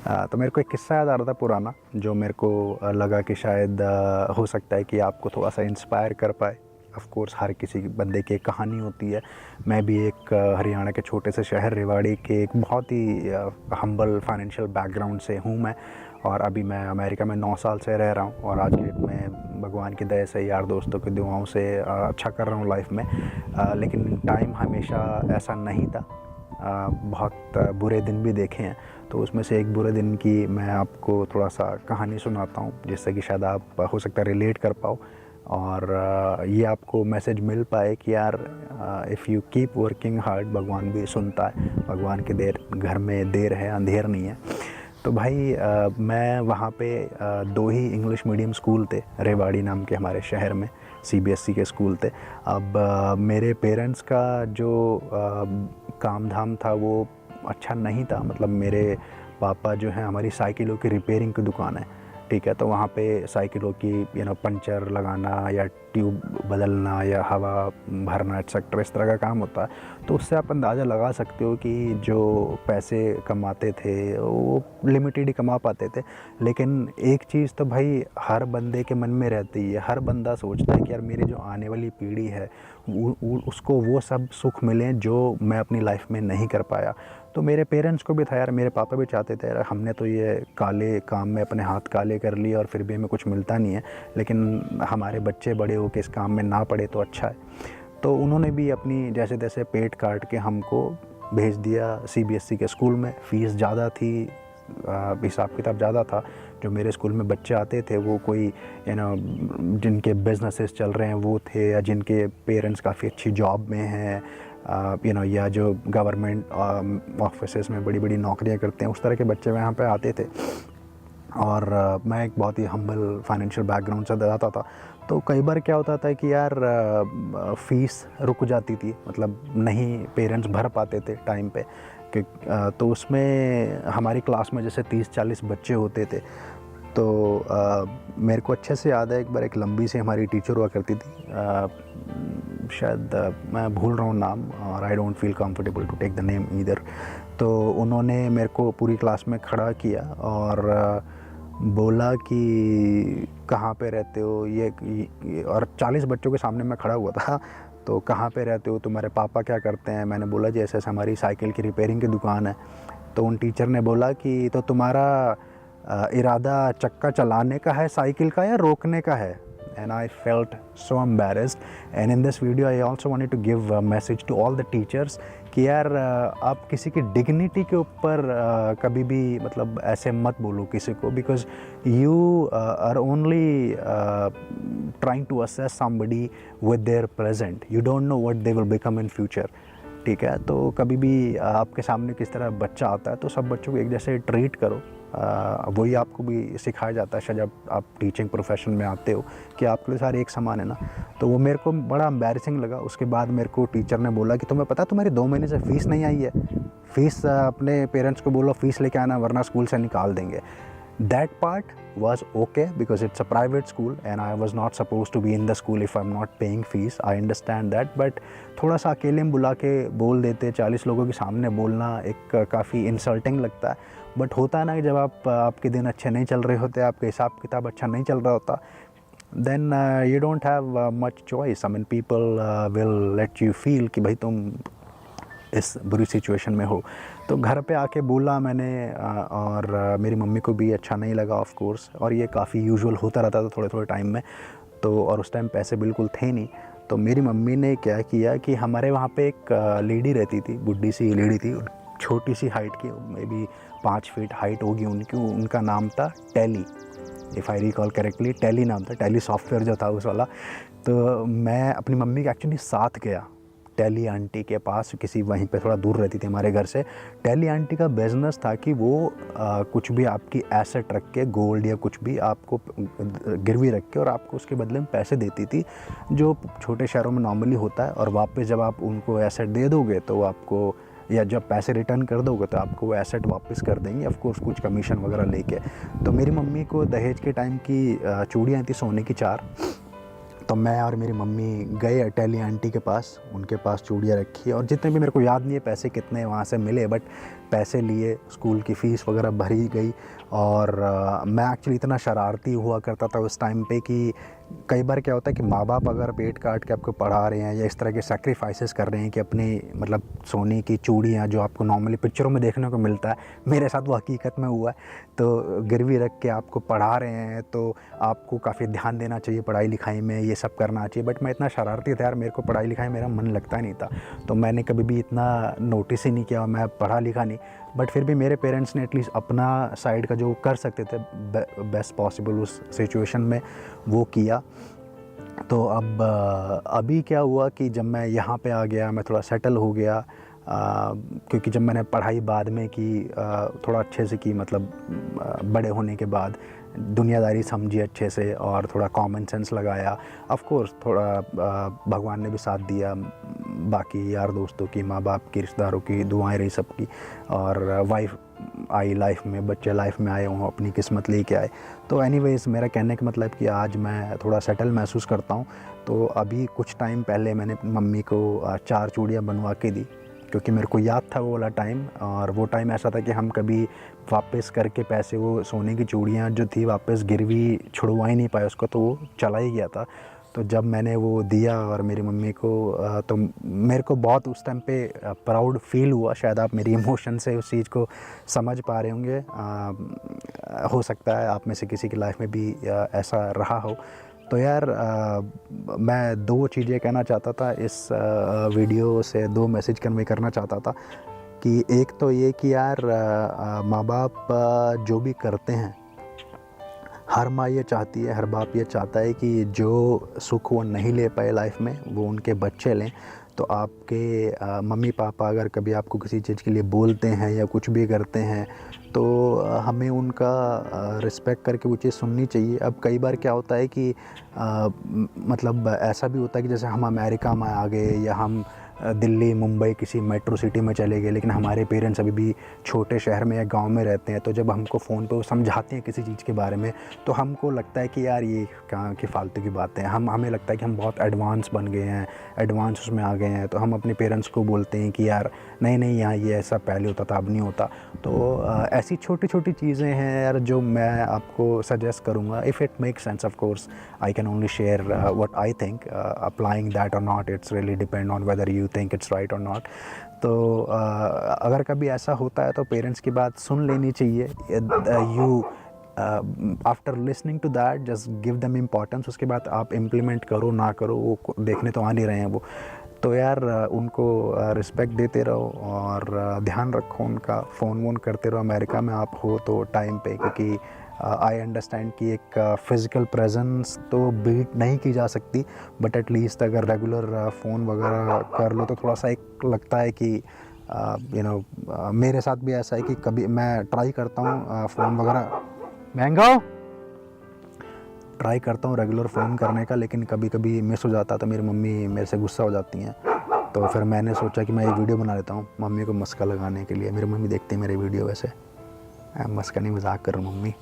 तो मेरे को एक किस्सा याद आ रहा था पुराना, जो मेरे को लगा कि शायद हो सकता है कि आपको थोड़ा सा इंस्पायर कर पाए। ऑफ कोर्स हर किसी बंदे की एक कहानी होती है। मैं भी एक हरियाणा के छोटे से शहर रेवाड़ी के एक बहुत ही हम्बल फाइनेंशियल बैकग्राउंड से हूँ मैं। और अभी मैं अमेरिका में 9 साल से रह रहा हूँ और आज की डेट में भगवान की दया से, यार दोस्तों की दुआओं से अच्छा कर रहा हूँ लाइफ में। लेकिन टाइम हमेशा ऐसा नहीं था। बहुत बुरे दिन भी देखे हैं। तो उसमें से एक बुरे दिन की मैं आपको थोड़ा सा कहानी सुनाता हूँ, जिससे कि शायद आप हो सकता है रिलेट कर पाओ और ये आपको मैसेज मिल पाए कि यार if you keep working hard, भगवान भी सुनता है। भगवान के देर घर में देर है, अंधेर नहीं है। तो भाई मैं वहाँ पे 2 ही इंग्लिश मीडियम स्कूल थे रेवाड़ी नाम के हमारे शहर में, सीबीएसई के स्कूल थे। अब मेरे पेरेंट्स का जो काम धाम था वो अच्छा नहीं था। मतलब मेरे पापा जो हैं, हमारी साइकिलों की रिपेयरिंग की दुकान है, ठीक है। तो वहाँ पे साइकिलों की पंचर लगाना या ट्यूब बदलना या हवा भरना एक्सेट्रा, इस तरह का काम होता है। तो उससे आप अंदाज़ा लगा सकते हो कि जो पैसे कमाते थे वो लिमिटेड ही कमा पाते थे। लेकिन एक चीज़ तो भाई हर बंदे के मन में रहती है, हर बंदा सोचता है कि यार मेरी जो आने वाली पीढ़ी है उसको वो सब सुख मिले जो मैं अपनी लाइफ में नहीं कर पाया। तो मेरे पेरेंट्स को भी था यार, मेरे पापा भी चाहते थे यार, हमने तो ये काले काम में अपने हाथ काले कर लिए और फिर भी हमें कुछ मिलता नहीं है, लेकिन हमारे बच्चे बड़े हो के इस काम में ना पड़े तो अच्छा है। तो उन्होंने भी अपनी जैसे तैसे पेट काट के हमको भेज दिया सीबीएसई के स्कूल में। फ़ीस ज़्यादा थी, हिसाब किताब ज़्यादा था। जो मेरे स्कूल में बच्चे आते थे वो कोई जिनके बिजनेसेस चल रहे हैं वो थे, या जिनके पेरेंट्स काफ़ी अच्छी जॉब में हैं, या जो गवर्नमेंट ऑफिसेस में बड़ी बड़ी नौकरियां करते हैं, उस तरह के बच्चे वहाँ पे आते थे। और मैं एक बहुत ही हम्बल फाइनेंशियल बैकग्राउंड से आता था। तो कई बार क्या होता था कि यार फ़ीस रुक जाती थी, मतलब नहीं पेरेंट्स भर पाते थे टाइम पे कि तो उसमें हमारी क्लास में जैसे 30-40 बच्चे होते थे। तो मेरे को अच्छे से याद है, एक बार एक लंबी सी हमारी टीचर हुआ करती थी, शायद मैं भूल रहा हूँ नाम, और I don't feel comfortable to take the name either. तो उन्होंने मेरे को पूरी क्लास में खड़ा किया और बोला कि कहाँ पे रहते हो, ये और 40 बच्चों के सामने मैं खड़ा हुआ था। तो कहाँ पे रहते हो, तुम्हारे पापा क्या करते हैं? मैंने बोला जैसे हमारी साइकिल की रिपेयरिंग की दुकान है। तो उन टीचर ने बोला कि तो तुम्हारा इरादा चक्का चलाने का है साइकिल का या रोकने का है? And I felt so embarrassed. And in this video I also wanted to give a message to all the teachers कि यार आप किसी की डिग्निटी के ऊपर कभी भी मतलब ऐसे मत बोलो किसी को, because you are only trying to assess somebody with their present, you don't know what they will become in future, ठीक है। तो कभी भी आपके सामने किस तरह बच्चा आता है तो सब बच्चों को एक जैसे ट्रीट करो। वही आपको भी सिखाया जाता है शायद जब आप टीचिंग प्रोफेशन में आते हो कि आपके लिए सारे एक समान है ना। तो वो मेरे को बड़ा एम्बैरेसिंग लगा। उसके बाद मेरे को टीचर ने बोला कि तुम्हें पता तुम्हारी 2 महीने से फ़ीस नहीं आई है, फ़ीस अपने पेरेंट्स को बोलो फ़ीस लेके आना वरना स्कूल से निकाल देंगे। That part was okay because it's a private school and I was not supposed to be in the school if I'm not paying fees. I understand that, but थोड़ा सा अकेले में बुला के बोल देते, 40 लोगों के सामने बोलना एक काफ़ी इंसल्टिंग लगता है। बट होता है ना कि जब आपके दिन अच्छे नहीं चल रहे होते, आपका हिसाब किताब अच्छा नहीं चल रहा होता, then you don't have much choice. I mean people will let you feel कि भाई तुम इस बुरी सिचुएशन में हो। तो घर पे आके बोला मैंने और मेरी मम्मी को भी अच्छा नहीं लगा ऑफ कोर्स, और ये काफ़ी यूजुअल होता रहता था थोड़े थोड़े टाइम में। तो और उस टाइम पैसे बिल्कुल थे नहीं। तो मेरी मम्मी ने क्या किया कि हमारे वहाँ पे एक लेडी रहती थी, बुढ़ी सी लेडी थी, छोटी सी हाइट की, मे बी 5 फीट हाइट होगी उनकी। उनका नाम था टेली, इफ़ आई रिकॉल करेक्टली टेली नाम था, टेली सॉफ्टवेयर जो था उस वाला। तो मैं अपनी मम्मी के एक्चुअली साथ गया टेली आंटी के पास, किसी वहीं पे थोड़ा दूर रहती थी हमारे घर से। टेली आंटी का बिज़नेस था कि वो कुछ भी आपकी एसेट रख के, गोल्ड या कुछ भी आपको गिरवी रख के और आपको उसके बदले में पैसे देती थी, जो छोटे शहरों में नॉर्मली होता है। और वापस जब आप उनको एसेट दे दोगे तो आपको, या जब पैसे रिटर्न कर दोगे तो आपको वो एसेट वापस कर देंगे, ऑफ कोर्स कुछ कमीशन वगैरह लेके। तो मेरी मम्मी को दहेज के टाइम की चूड़ियाँ थी सोने की 4। तो मैं और मेरी मम्मी गए टेली आंटी के पास, उनके पास चूड़ियाँ रखी, और जितने भी मेरे को याद नहीं है पैसे कितने वहाँ से मिले, बट पैसे लिए, स्कूल की फ़ीस वगैरह भरी गई। और मैं एक्चुअली इतना शरारती हुआ करता था उस टाइम पे कि कई बार क्या होता है कि माँ बाप अगर पेट काट के आपको पढ़ा रहे हैं या इस तरह के सैक्रिफाइसेस कर रहे हैं कि अपनी मतलब सोने की चूड़ियाँ जो आपको नॉर्मली पिक्चरों में देखने को मिलता है, मेरे साथ वो हकीकत में हुआ है, तो गिरवी रख के आपको पढ़ा रहे हैं तो आपको काफ़ी ध्यान देना चाहिए पढ़ाई लिखाई में, ये सब करना चाहिए। बट मैं इतना शरारती था यार, मेरे को पढ़ाई लिखाई मेरा मन लगता नहीं था, तो मैंने कभी भी इतना नोटिस ही नहीं किया, मैं पढ़ा लिखा नहीं। बट फिर भी मेरे पेरेंट्स ने एटलीस्ट अपना साइड का जो कर सकते थे बेस्ट पॉसिबल उस सिचुएशन में वो किया। तो अब अभी क्या हुआ कि जब मैं यहाँ पे आ गया, मैं थोड़ा सेटल हो गया, क्योंकि जब मैंने पढ़ाई बाद में की, थोड़ा अच्छे से की, मतलब बड़े होने के बाद दुनियादारी समझी अच्छे से और थोड़ा कॉमन सेंस लगाया। ऑफ कोर्स थोड़ा भगवान ने भी साथ दिया, बाकी यार दोस्तों की, माँ बाप की, रिश्तेदारों की दुआएं रही सबकी, और वाइफ आई लाइफ में, बच्चे लाइफ में आए, वो अपनी किस्मत लेके आए। तो एनीवेज़ मेरा कहने का मतलब कि आज मैं थोड़ा सेटल महसूस करता हूँ। तो अभी कुछ टाइम पहले मैंने मम्मी को 4 चूड़ियाँ बनवा के दी, क्योंकि मेरे को याद था वो वाला टाइम, और वो टाइम ऐसा था कि हम कभी वापस करके पैसे, वो सोने की चूड़ियाँ जो थी वापस गिरवी छुड़वा ही नहीं पाए उसको, तो वो चला ही गया था। तो जब मैंने वो दिया और मेरी मम्मी को, तो मेरे को बहुत उस टाइम पे प्राउड फील हुआ। शायद आप मेरी इमोशन से उस चीज़ को समझ पा रहे होंगे, हो सकता है आप में से किसी की लाइफ में भी ऐसा रहा हो। तो यार मैं 2 चीज़ें कहना चाहता था इस वीडियो से, 2 मैसेज कन्वे करना चाहता था कि एक तो ये कि यार माँ बाप जो भी करते हैं, हर माँ ये चाहती है, हर बाप ये चाहता है कि जो सुख वो नहीं ले पाए लाइफ में वो उनके बच्चे लें। तो आपके मम्मी पापा अगर कभी आपको किसी चीज़ के लिए बोलते हैं या कुछ भी करते हैं, तो हमें उनका रिस्पेक्ट करके वो चीज़ सुननी चाहिए। अब कई बार क्या होता है कि मतलब ऐसा भी होता है कि जैसे हम अमेरिका में आ गए या हम दिल्ली, मुंबई किसी मेट्रो सिटी में चले गए, लेकिन हमारे पेरेंट्स अभी भी छोटे शहर में या गांव में रहते हैं। तो जब हमको फ़ोन पे वो समझाते हैं किसी चीज़ के बारे में, तो हमको लगता है कि यार ये कहाँ की फालतू की बातें हैं। हमें लगता है कि हम बहुत एडवांस बन गए हैं, एडवांस उसमें आ गए हैं। तो हम अपने पेरेंट्स को बोलते हैं कि यार नहीं नहीं, यहाँ ये ऐसा पहले होता था, अब नहीं होता। तो ऐसी छोटी छोटी चीज़ें हैं यार जो मैं आपको सजेस्ट करूँगा। If it makes sense, of course I can only share what I think, applying that or not, it's really depend on whether you think it's right or not. तो अगर कभी ऐसा होता है तो पेरेंट्स की बात सुन लेनी चाहिए। You after listening to that just give them importance. उसके बाद आप इम्प्लीमेंट करो ना करो, वो देखने तो आ नहीं रहे हैं वो। तो यार उनको रिस्पेक्ट देते रहो और ध्यान रखो उनका। फ़ोन वोन करते रहो अमेरिका में आप हो तो टाइम पे, क्योंकि आई अंडरस्टैंड कि एक फ़िज़िकल प्रेजेंस तो बीट नहीं की जा सकती, बट एटलीस्ट अगर रेगुलर फ़ोन वगैरह कर लो तो थोड़ा सा एक लगता है कि मेरे साथ भी ऐसा है कि कभी मैं ट्राई करता हूँ फ़ोन वगैरह ट्राई करता हूँ रेगुलर फ़ोन करने का, लेकिन कभी कभी मिस हो जाता है तो मेरी मम्मी मेरे से गुस्सा हो जाती हैं। तो फिर मैंने सोचा कि मैं ये वीडियो बना लेता हूँ मम्मी को मस्का लगाने के लिए। मेरी मम्मी देखती है मेरे वीडियो, वैसे मस्का नहीं, मजाक कर रहा हूँ मम्मी।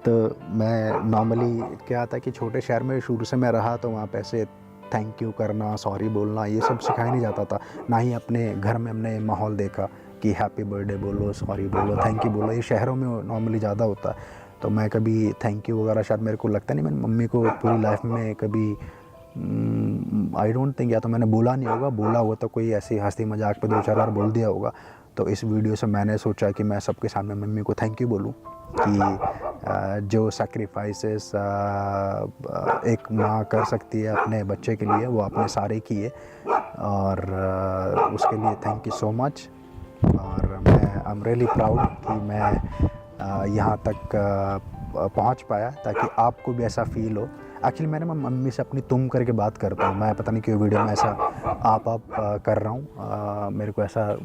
तो मैं नॉर्मली क्या था कि छोटे शहर में शुरू से मैं रहा, तो वहाँ पे ऐसे थैंक यू करना, सॉरी बोलना, ये सब सिखाया नहीं जाता था। ना ही अपने घर में हमने माहौल देखा कि हैप्पी बर्थडे बोलो, सॉरी बोलो, थैंक यू बोलो। ये शहरों में नॉर्मली ज़्यादा होता है। तो मैं कभी थैंक यू वगैरह शायद मेरे को लगता नहीं, मैंने मम्मी को पूरी लाइफ में कभी आई डोंट थिंक, या तो मैंने बोला नहीं होगा, बोला हुआ तो कोई ऐसी हंसी मजाक पे 2-4 बार बोल दिया होगा। तो इस वीडियो से मैंने सोचा कि मैं सबके सामने मम्मी को थैंक यू बोलूं कि जो सैक्रिफाइसेस एक माँ कर सकती है अपने बच्चे के लिए, वो आपने सारे किए, और उसके लिए थैंक यू सो मच। और मैं आई एम रियली प्राउड कि मैं यहाँ तक पहुँच पाया, ताकि आपको भी ऐसा फील हो। एक्चुअली मैंने मम्मी से अपनी तुम करके बात करता हूँ, मैं पता नहीं क्यों वीडियो में ऐसा आप कर रहा हूँ। मेरे को ऐसा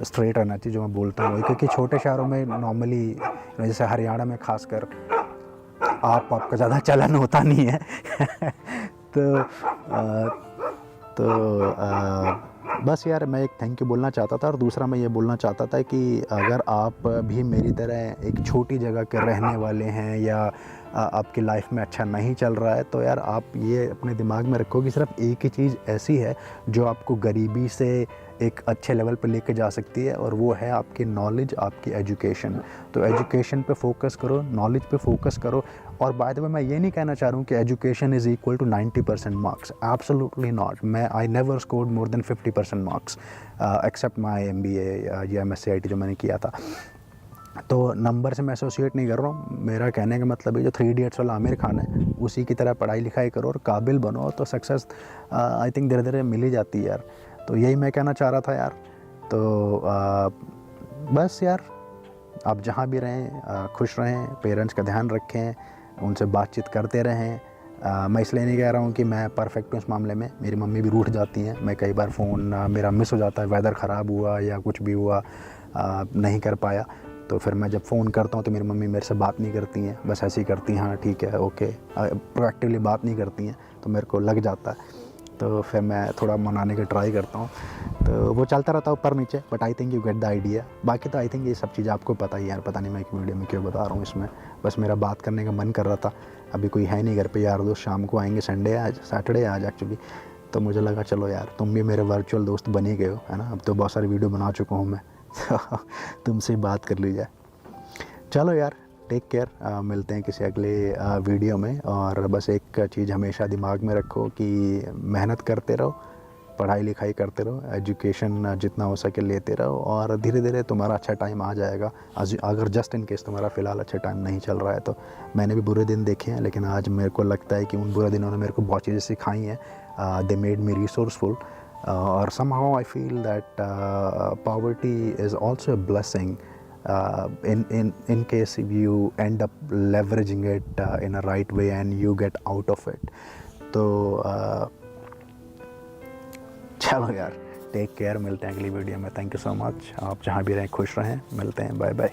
स्ट्रेट रहना चाहिए जो मैं बोलता हूँ, क्योंकि छोटे शहरों में नॉर्मली जैसे हरियाणा में खासकर आपका ज़्यादा चलन होता नहीं है। तो बस यार मैं एक थैंक यू बोलना चाहता था। और दूसरा मैं ये बोलना चाहता था कि अगर आप भी मेरी तरह एक छोटी जगह के रहने वाले हैं या आपकी लाइफ में अच्छा नहीं चल रहा है, तो यार आप ये अपने दिमाग में रखो कि सिर्फ एक ही चीज़ ऐसी है जो आपको गरीबी से एक अच्छे लेवल पे लेके जा सकती है, और वो है आपकी नॉलेज, आपकी एजुकेशन। तो एजुकेशन पे फोकस करो, नॉलेज पे फोकस करो। और बाय द वे मैं ये नहीं कहना चाह रहा हूँ कि education is equal to 90% marks, absolutely not. मैं I never scored more than 50% marks except my MBA या MSc IT जो मैंने किया था। तो नंबर से मैं एसोसिएट नहीं कर रहा हूँ। मेरा कहने का मतलब है जो 3 इडियट्स वाला आमिर खान है, उसी की तरह पढ़ाई लिखाई करो और काबिल बनो, तो सक्सेस आई थिंक धीरे धीरे मिल ही जाती है यार। तो यही मैं कहना चाह रहा था यार। तो बस यार, आप जहाँ भी रहें खुश रहें, पेरेंट्स का ध्यान रखें, उनसे बातचीत करते रहें। मैं इसलिए नहीं कह रहा हूँ कि मैं परफेक्ट हूँ इस मामले में, मेरी मम्मी भी रूठ जाती हैं। मैं कई बार फ़ोन मेरा मिस हो जाता है, वेदर ख़राब हुआ या कुछ भी हुआ, नहीं कर पाया, तो फिर मैं जब फ़ोन करता हूँ तो मेरी मम्मी मेरे से बात नहीं करती हैं, बस ऐसे ही करती हैं, हाँ ठीक है ओके, प्रोएक्टिवली बात नहीं करती हैं। तो मेरे को लग जाता है, तो फिर मैं थोड़ा मनाने की ट्राई करता हूँ। तो वो चलता रहता है ऊपर नीचे, but I think you get the idea. बाकी तो आई थिंक ये सब चीज़ें आपको पता ही है यार, पता नहीं मैं एक वीडियो में क्यों बता रहा हूँ इसमें, बस मेरा बात करने का मन कर रहा था। अभी कोई है नहीं घर पे, यार दोस्त शाम को आएंगे, संडे है आज, सैटरडे आज एक्चुअली। तो मुझे लगा चलो यार, तुम भी मेरे वर्चुअल दोस्त बन ही गए हो, है ना। अब तो बहुत सारी वीडियो बना चुका हूँ मैं तुमसे बात कर ली जाए। चलो यार, टेक केयर, मिलते हैं किसी अगले वीडियो में। और बस एक चीज़ हमेशा दिमाग में रखो कि मेहनत करते रहो, पढ़ाई लिखाई करते रहो, एजुकेशन जितना हो सके लेते रहो, और धीरे धीरे तुम्हारा अच्छा टाइम आ जाएगा। अगर जस्ट इन केस तुम्हारा फ़िलहाल अच्छा टाइम नहीं चल रहा है तो, मैंने भी बुरे दिन देखे हैं, लेकिन आज मेरे को लगता है कि उन बुरे दिनों ने मेरे को बहुत चीज़ें सिखाई हैं। दे मेड मी रिसोर्सफुल, और somehow I feel that poverty is also a blessing in case if you end up leveraging it in a right way and you get out of it. तो चलो यार, take care, मिलते हैं अगली video में। Thank you so much. आप जहाँ भी रहें खुश रहें, मिलते हैं, बाय बाय।